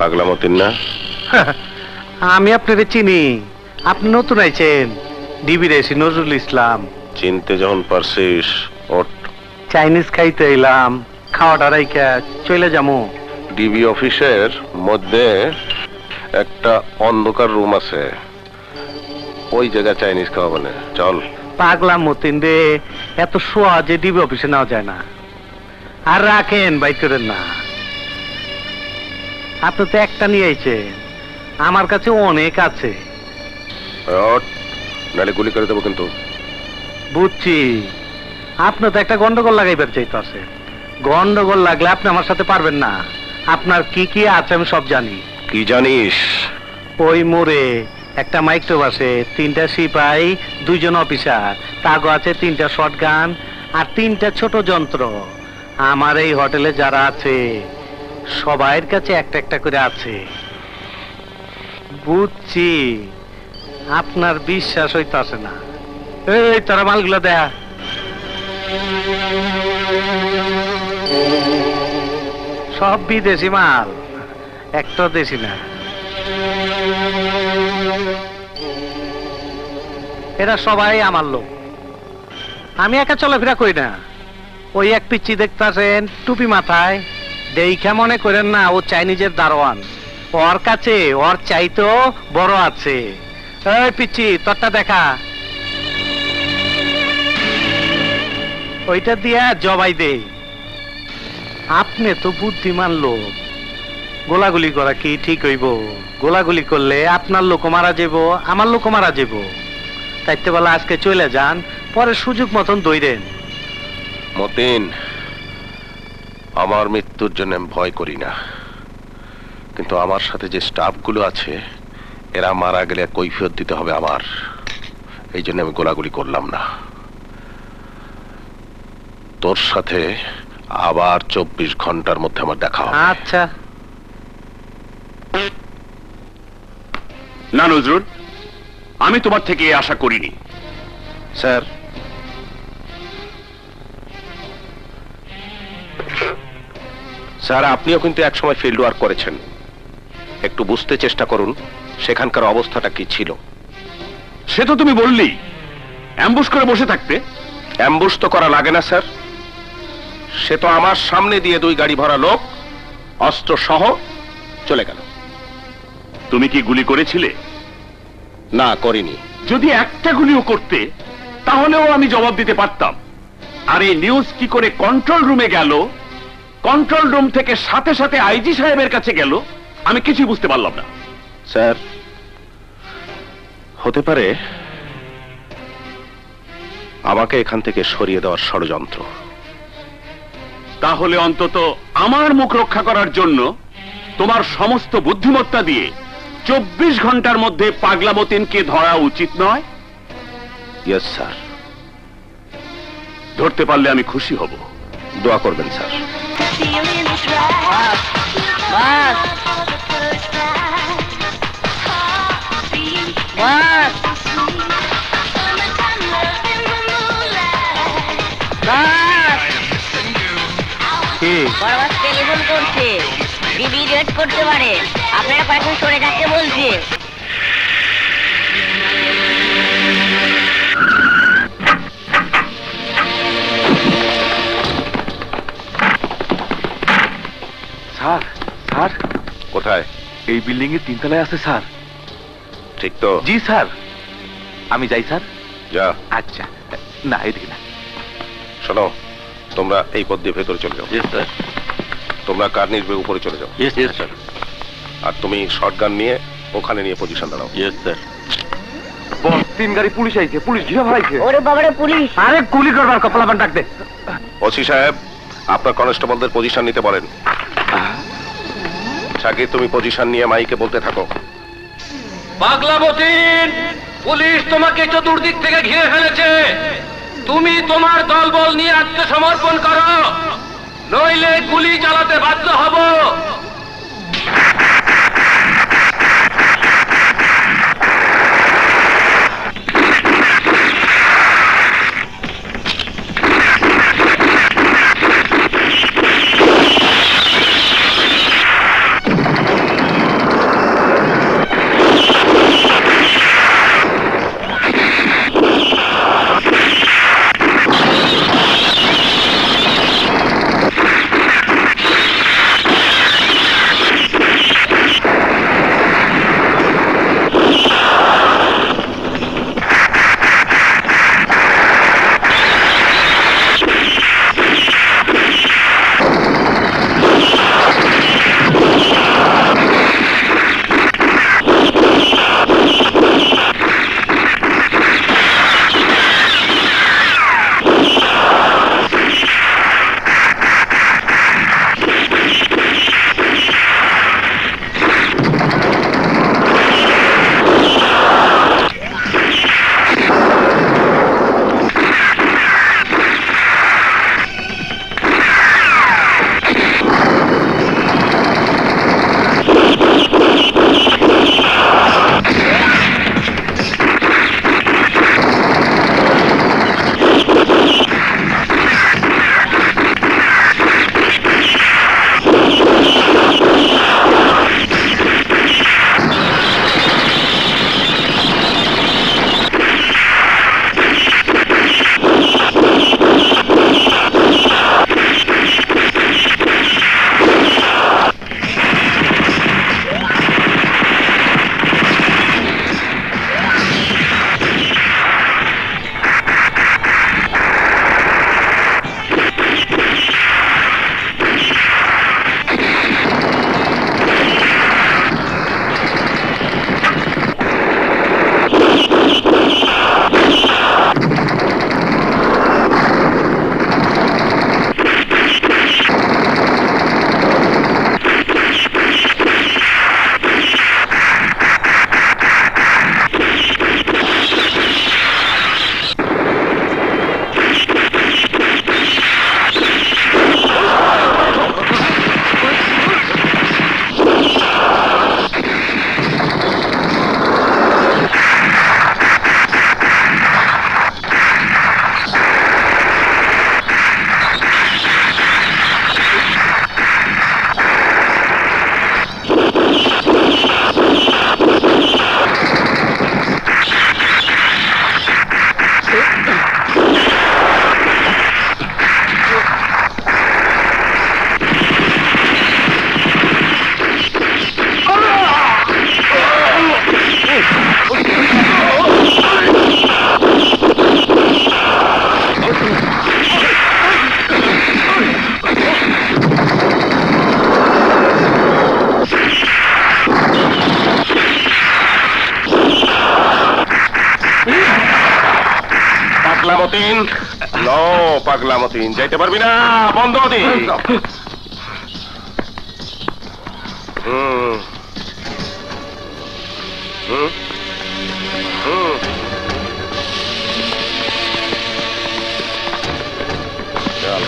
পাগলা মতিন না? আমি আপনারে চিনি, আপনি নতুন আইছেন। ডিবির এসি নজরুল ইসলাম। চিনতে যখন পারছিস ওঠ। চাইনিজ খাইতে এলাম, খাওয়াটা রাইখা চলে যাবো। ডিবি অফিসের মধ্যে একটা অন্ধকার রুম আছে, ওই জায়গায় চাইনিজ খাওয়া বলে। চল। পাগলা মতিন রে, এত সহজে ডিবি অফিসে নেওয়া যায় না। আর রাখেন, বাইক করেন না। আপনি তো একটা নিয়ে আইছেন, আমার কাছে অনেক আছে। ওঠ, নাহলে গুলি করে দেবো কিন্তু। বুঝছি, আপনি তো একটা গন্ডগোল লাগাইবার চাইতেছে। গন্ডগোল লাগলে আপনি আমার সাথে পারবেন না। আপনার কি কি আছে আমি সব জানি। কি জানিস? ওই মোড়ে একটা মাইক্রোবাসে 3টা সিপাই, 2 জন অফিসার, তাগো আছে 3টা শটগান আর 3টা ছোট যন্ত্র। আমার এই হোটেলে যারা আছে সবার কাছে একটা একটা করে আছে। বুঝছি, আপনার বিশ্বাস হইতাছে না। এই তোরা মালগুলো দেয়া। সব বিদেশি মাল, একটা দেশি না। এরা সবাই আমার লোক, আমি একা চলাফেরা করি না। ওই এক পিচ্ছি দেখতেছেন টুপি মাথায়, দেখা মনে করেন না ও চাইনিজের দারোয়ান। ওর কাছে ওর চাইতেও বড় আছে। এই পিচ্ছি, তোরটা দেখা। ওইটা দিয়া জবাই দে। আপনি তো বুদ্ধিমান লোক, গোলাগুলি করা কি ঠিক হইব? গোলাগুলি করলে আপনার লোক মারা যাব, আমার লোক মারা যাব। তাইতে বলা আজকে চলে যান, পরে সুযোগ মতন দইরেন। মতিন, আমার মৃত্যুর জন্য আমি ভয় করি না, কিন্তু আমার সাথে যে স্টাফগুলো আছে এরা মারা গেলে কৈফিয়ত দিতে হবে আমার। এই জন্য আমি গোলাগুলি করলাম না। তোর সাথে আবার 24 ঘন্টার মধ্যে আমার দেখা হবে। আচ্ছা। না নজরুল, আমি তোমার থেকে এই আশা করিনি। স্যার, স্যার আপনিও কিন্তু একসময় ফিল্ড ওয়ার্ক করেছেন, একটু বুঝতে চেষ্টা করুন সেখানকার অবস্থাটা কি ছিল। সে তো তুমি বললি অ্যাম্বুশ করে বসে থাকতে। অ্যাম্বুশ তো করা লাগে না স্যার, সে তো আমার সামনে দিয়ে 2 গাড়ি ভরা লোক অস্ত্র সহ চলে গেল। তুমি কি গুলি করেছিলে? না, করিনি। যদি একটা গুলিও করতে তাহলেও আমি জবাব দিতে পারতাম। আর এই নিউজ কি করে কন্ট্রোল রুমে গেল, কন্ট্রোল রুম থেকে সাথে সাথে আইজি সাহেবের কাছে গেল, আমি কিছুই বুঝতে পারলাম না। স্যার, হতে পারে আমাকে এখান থেকে সরিয়ে দেওয়ার ষড়যন্ত্র। তাহলে অন্তত আমার মুখ রক্ষা করার জন্য তোমার সমস্ত বুদ্ধিমত্তা দিয়ে 24 ঘন্টার মধ্যে পাগলা মতিনকে ধরা উচিত নয়? Yes sir. ধরতে পারলে আমি খুশি হব। দোয়া করবেন স্যার। টেলিফোন করছে, ডিবি রেড করতে পারে, আপনারা কয়েকজন সরে থাকতে বলছে। স্যার, স্যার কোথায়? এই বিল্ডিং এর 3 তলায় আছে স্যার। ঠিক তো? জি স্যার। আমি যাই স্যার। যা। আচ্ছা, না এদিকে না। শোনো, তোমরা এই পথ দিয়ে ভেতরে চলে যাও। Yes sir. তোমরা কার্নিশ বে উপরে চলে যাও। Yes sir. আর তুমি শটগান নিয়ে ওখানে নিয়ে পজিশন দাঁড়াও। Yes sir. বস, 3 গাড়ি পুলিশ আইছে, পুলিশ ঘিরে ফেলাইছে। ওরে বাবারে পুলিশ! আরে গুলি করবার কপালাবান ডাক দে। ওসি সাহেব, আপনার কনস্টেবলদের পজিশন নিতে বলেন। সাকি, তুমি পজিশন নিয়ে মাইকে বলতে থাকো। পাগলা মতিন, পুলিশ তোমাকে চতুর্দিক থেকে ঘিরে ফেলেছে। তুমি তোমার দলবল নিয়ে আত্মসমর্পণ করো, নইলে গুলি চালাতে বাধ্য হব। মতিন নো পাগলা মতিন যাইতে পারবি না বন্ধ দি হুম হুম হুম চল